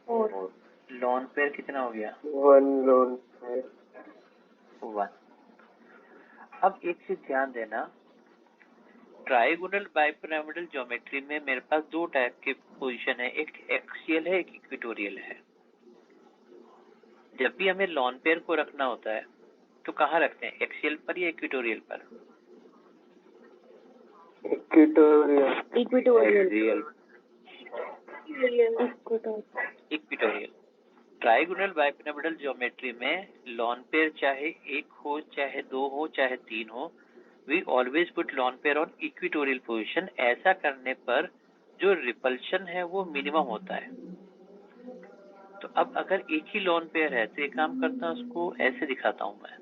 4। Lone pair कितना हो गया? 1 lone pair। 1। अब एक चीज ध्यान देना, ट्राइगोनल बाइपिरामिडल ज्योमेट्री में मेरे पास दो टाइप के पोजीशन है, एक एक्सियल है, एक इक्वेटोरियल है। जब भी हमें लॉन पेयर को रखना होता है तो कहाँ रखते हैं, एक्सियल पर या इक्वेटोरियल पर? Equatorial. Equatorial. Trigonal bipyramidal geometry में लॉन पेयर चाहे एक हो, चाहे दो हो, चाहे तीन हो, we always put lone pair on equatorial position. ऐसा करने पर जो रिपल्शन है वो मिनिमम होता है। तो अब अगर एक ही लॉन पेयर है तो एक काम करता हूँ, उसको ऐसे दिखाता हूँ मैं।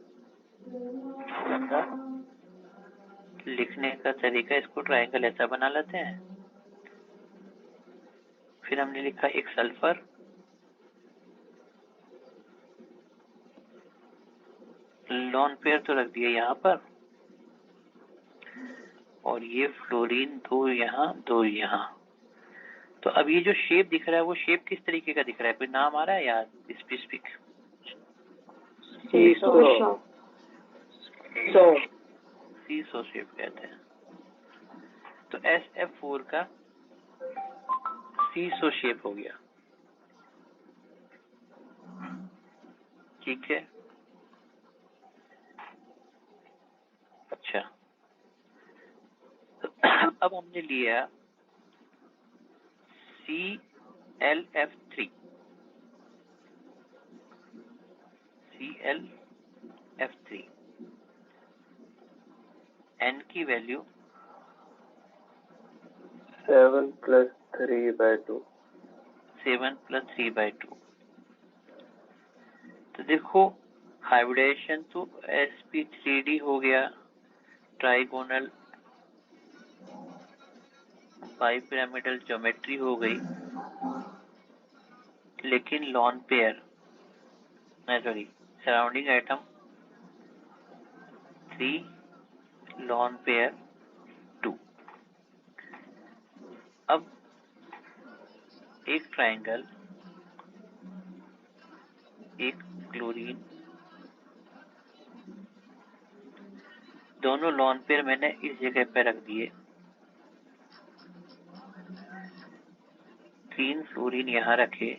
लिखने का तरीका, इसको ट्रायंगल ऐसा बना लेते हैं। फिर हमने लिखा एक सल्फर, लॉन पेयर तो रख दिया यहाँ पर, और ये फ्लोरीन, दो यहाँ दो यहाँ। तो अब ये जो शेप दिख रहा है वो शेप किस तरीके का दिख रहा है, कोई नाम आ रहा है यार स्पेसिफिक? सीसो शेप कहते हैं। तो SF4 का सीसो शेप हो गया, ठीक है। अच्छा, तो अब हमने लिया ClF3। ClF3 n की वैल्यू 7 + 3/2। 7 + 3/2। तो देखो हाइब्रिडाइजेशन तो sp3d हो गया, ट्राइगोनल बाइपिरामिडल ज्योमेट्री हो गई, लेकिन lone pair surrounding atom 3, lone pair 2। अब एक ट्राइंगल, एक क्लोरीन, दोनों लॉन पेयर मैंने इस जगह पे रख दिए, 3 फ्लोरीन यहाँ रखे,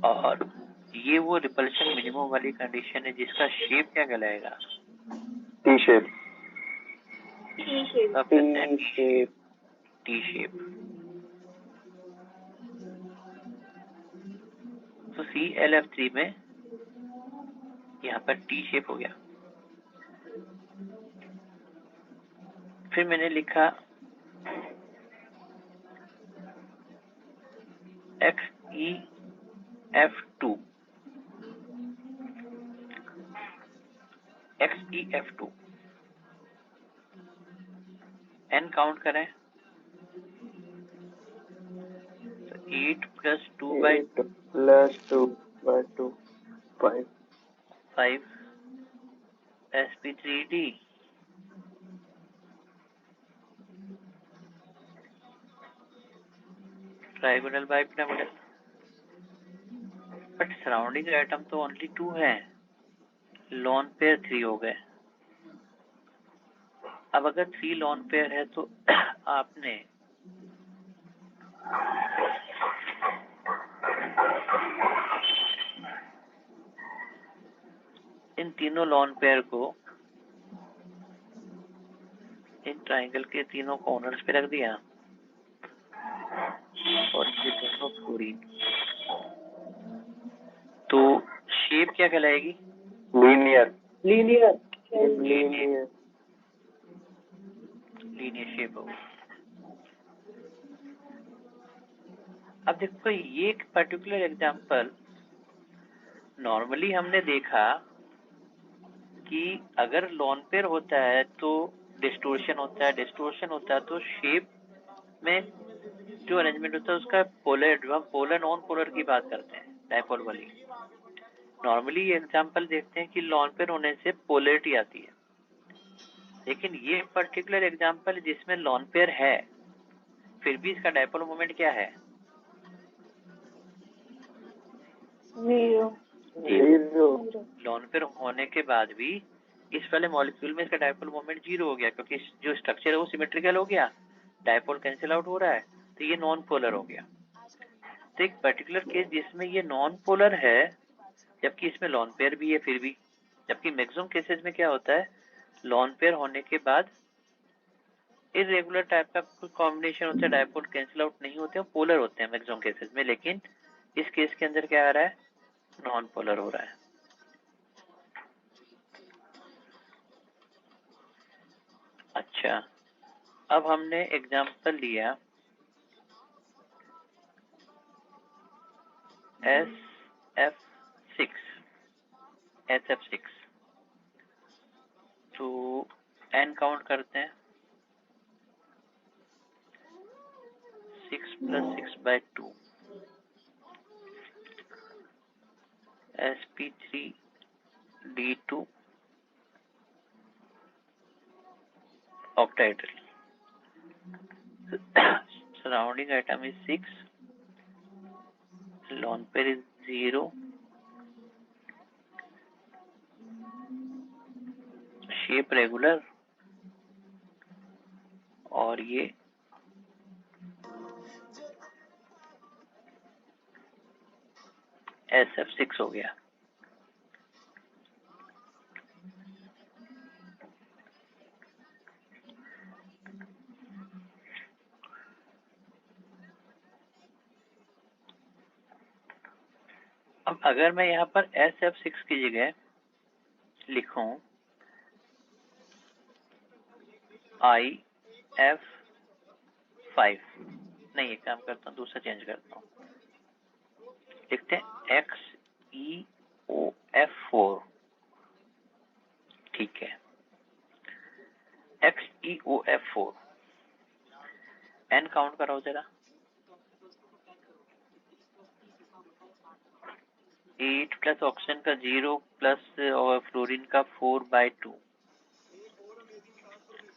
और ये वो रिपल्शन मिनिमम वाली कंडीशन है जिसका शेप क्या कहलाएगा? T shape. T shape. तो ClF3 में यहाँ पर टी शेप हो गया। फिर मैंने लिखा XeF2। XeF2 n काउंट करें तो 8 + 2/2 5 sp3d। Trigonal bipyramidal, but surrounding atom तो ओनली 2 है, लॉन पेयर 3 हो गए। अब अगर 3 लॉन पेयर है तो आपने इन तीनों लॉन पेयर को इन ट्राइंगल के तीनों कॉर्नर्स पे रख दिया, और ये दोनों फ्लोरीन। तो शेप क्या कहलाएगी? लीनियर शेप होगी। अब देखो ये एक पर्टिकुलर एग्जांपल, नॉर्मली हमने देखा कि अगर लॉन पेयर होता है तो डिस्टोर्शन होता है, तो शेप में जो अरेंजमेंट होता है उसका पोलर नॉन पोलर की बात करते हैं, डायपोल वाली। नॉर्मली एग्जांपल देखते हैं कि लॉन पेयर होने से पोलरिटी आती है, लेकिन ये पर्टिकुलर एग्जांपल जिसमें लॉन पेयर है फिर भी इसका डायपोल मोमेंट क्या है? जीरो। लोन पेयर होने के बाद भी इस वाले मॉलिक्यूल में इसका डायपोल मोमेंट जीरो हो गया, क्योंकि जो स्ट्रक्चर है वो सिमेट्रिकल हो गया, डायपोल कैंसिल आउट हो रहा है, तो ये नॉन पोलर हो गया। तो एक पर्टिकुलर केस जिसमें ये नॉन पोलर है जबकि इसमें लॉन पेयर भी है फिर भी, जबकि मैक्सिमम केसेस में क्या होता है, लॉन पेयर होने के बाद इरेगुलर टाइप का कोई कॉम्बिनेशन होता है, डायपोल कैंसिल आउट नहीं होते हैं, पोलर होते हैं मैक्सिमम केसेस में, लेकिन इस केस के अंदर क्या आ रहा है, नॉन पोलर हो रहा है। अच्छा, अब हमने एग्जांपल लिया SF6, तो n काउंट करते हैं, 6 + 6/2 sp3d2 octahedral. Surrounding atom is 6, lone pair is 0, shape regular, और ये SF6 हो गया। अब अगर मैं यहाँ पर SF6 की जगह लिखूं IF5, नहीं ये काम करता हूँ, दूसरा चेंज करता हूँ, लिखते हैं XeOF4, ठीक है, XeOF4, n काउंट कराओ जरा, 8 प्लस ऑक्सीजन का 0 प्लस और फ्लोरीन का 4/2,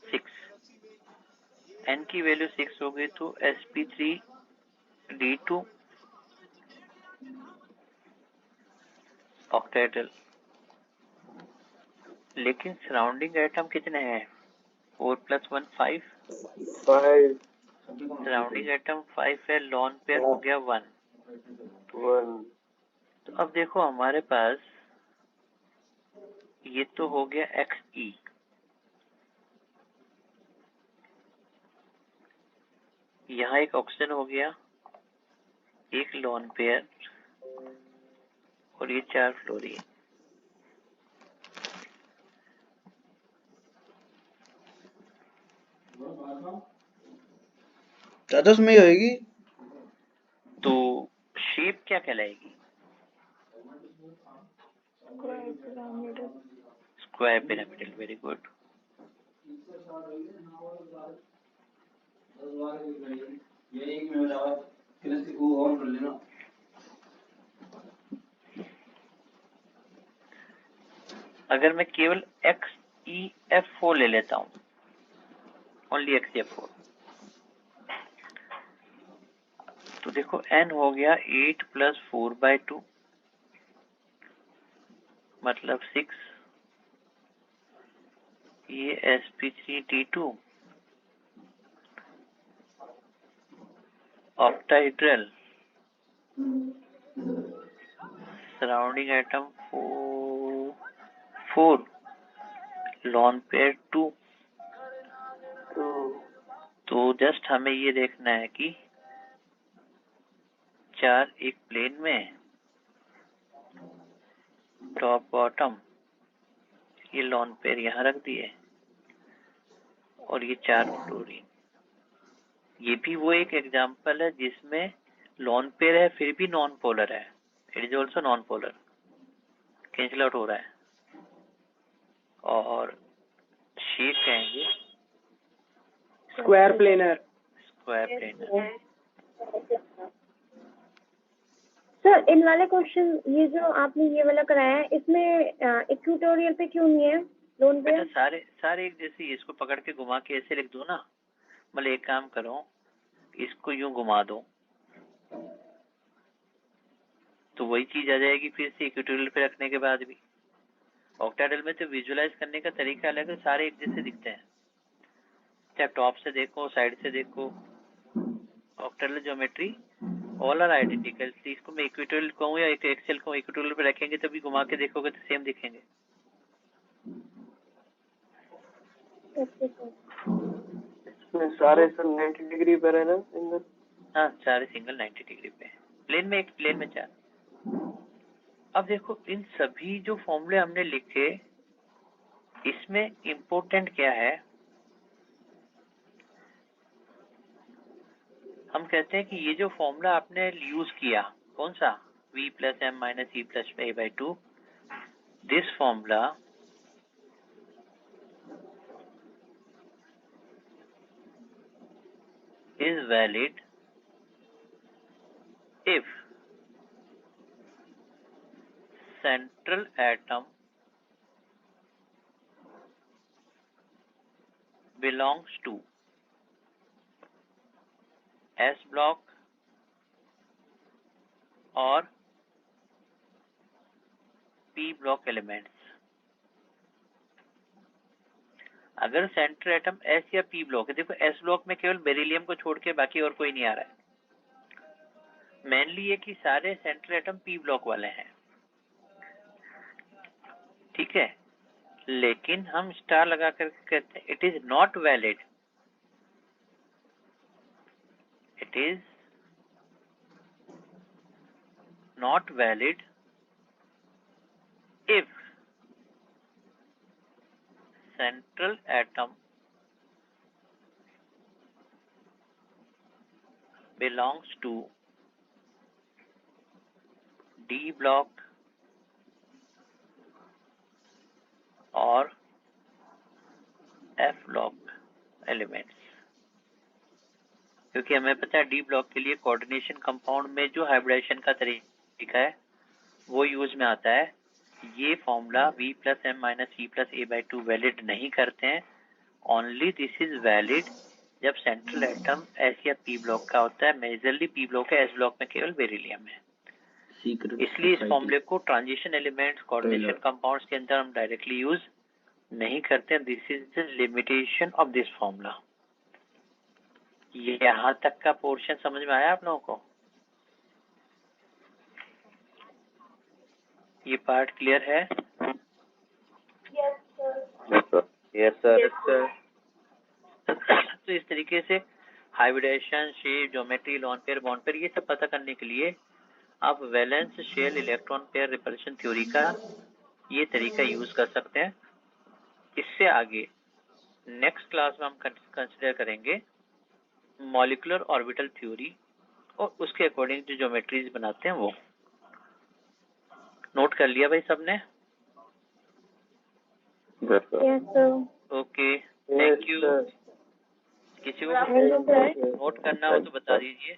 6, n की वैल्यू 6 हो गई, तो sp3d2 ऑक्टेहेड्रल, लेकिन सराउंडिंग एटम कितने हैं, 4 + 1 5, 5 सराउंडिंग एटम 5 है, लॉन पेयर हो गया 1। तो अब देखो हमारे पास ये तो हो गया Xe, यहाँ एक ऑक्सीजन हो गया, एक लॉन पेयर, और ये 4 फ्लोरीन। चाचा उसमें ही होएगी, तो शेप क्या कहलाएगी, स्क्वायर पिरामिडल, वेरी गुड। अगर मैं केवल XeF4 ले लेता हूँ, ओनली XeF4, तो देखो n हो गया 8 + 4/2 मतलब 6, ये sp3d2 octahedral, surrounding atom 4, lone pair 2। तो जस्ट हमें ये देखना है कि 4 एक प्लेन में, टॉप बॉटम, ये लॉन पेयर यहाँ रख दिए, और ये 4 फ्लोरीन। ये भी वो एक एग्जांपल है जिसमें लॉन पेयर है फिर भी नॉन पोलर है, it is also non polar, cancel out हो रहा है, और शेप कहेंगे स्क्वायर प्लेनर। सर इन वाले क्वेश्चन, ये जो आपने ये वाला कराया है, इसमें इक्वेटोरियल पे क्यों नहीं है लोन पे? बेटा सारे एक जैसे, इसको पकड़ के घुमा के ऐसे लिख दो ना, मतलब एक काम करो, इसको यूं घुमा दो, तो वही चीज आ जाएगी फिर से इक्वेटोरियल पे रखने के बाद भी। ऑक्टाहेड्रल में तो विजुअलाइज करने का तरीका अलग है, सारे एक जैसे दिखते हैं, चाहे टॉप से देखो साइड से देखो, octahedral geometry all are identical. इसको मैं इक्वेटोरियल कहूँ या एक्सेल कहूँ, इक्वेटोरियल पे रखेंगे तभी घुमा के देखोगे तो सेम दिखेंगे। Okay sir. इसमें सारे सर 90 डिग्री पर है ना सिंगल? हाँ सारे सिंगल 90 डिग्री पे, प्लेन में एक, प्लेन में 4। अब देखो इन सभी जो फॉर्मूले हमने लिखे, इसमें इम्पोर्टेंट क्या है, हम कहते हैं कि ये जो फॉर्मूला आपने यूज किया, कौन सा, v plus M minus E plus A by 2, this formula is valid if central atom belongs to S block or P block elements। अगर सेंट्रल एटम S या P ब्लॉक है, देखो S ब्लॉक में केवल beryllium को छोड़ के बाकी और कोई नहीं आ रहा है, मेनली ये कि सारे सेंट्रल एटम P ब्लॉक वाले हैं, ठीक है। लेकिन हम स्टार लगा कर कहते हैं it is not valid, it is not valid if central atom belongs to D block or F block elements। क्योंकि हमें पता है डी ब्लॉक के लिए कोऑर्डिनेशन कंपाउंड में जो हाइब्रिडाइजेशन का तरीका है वो यूज में आता है। ये formula v plus M minus E plus A by 2 valid नहीं करते हैं, ओनली दिस इज वैलिड जब सेंट्रल एटम एस या पी ब्लॉक का होता है, मेजरली पी ब्लॉक है, एस ब्लॉक में केवल बेरिलियम है। इसलिए इस फॉर्मूले को ट्रांजिशन एलिमेंट्स कोऑर्डिनेशन कंपाउंड्स के अंदर हम डायरेक्टली यूज नहीं करते। This is the limitation of this formula. ये यहाँ तक का पोर्शन समझ में आया आप लोगों को? ये पार्ट क्लियर है? Yes sir. तो इस तरीके से hybridisation, shape, geometry, lone pair, bond pair, ये सब पता करने के लिए आप valence shell electron pair repulsion theory का ये तरीका यूज कर सकते हैं। इससे आगे नेक्स्ट क्लास में हम कंसिडर करेंगे मॉलिक्यूलर ऑर्बिटल थ्योरी और उसके अकॉर्डिंग जो ज्योमेट्रीज बनाते हैं वो। नोट कर लिया भाई सबने? Yes sir. Okay, thank you. किसी को नोट करना हो तो बता दीजिए।